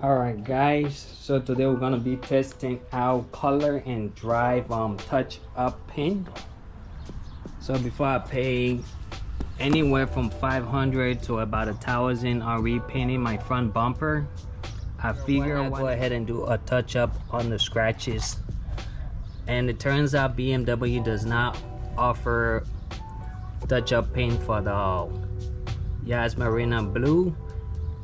Alright guys, so today we're gonna be testing out color and drive touch up paint. So before I pay anywhere from 500 to about 1,000 on repainting my front bumper, I figure I'll go ahead and do a touch up on the scratches. And it turns out BMW does not offer touch up paint for the Marina blue.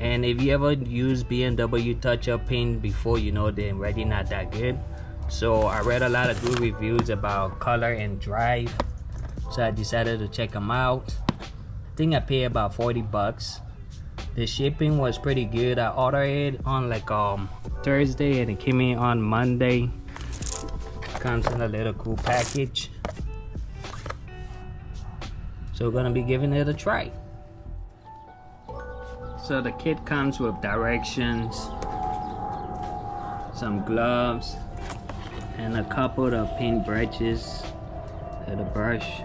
And if you ever use BMW touch-up paint before, you know they're already not that good. So I read a lot of good reviews about color and drive, so I decided to check them out. I think I paid about 40 bucks. The shipping was pretty good. I ordered it on like Thursday and it came in on Monday. Comes in a little cool package. So we're gonna be giving it a try. So the kit comes with directions, some gloves, and a couple of paint brushes and a brush.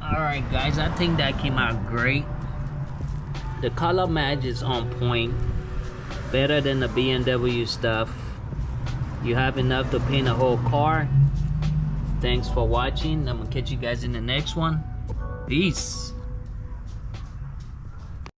Alright guys, I think that came out great. The color match is on point, better than the BMW stuff. You have enough to paint a whole car. Thanks for watching. I'm gonna catch you guys in the next one. Peace.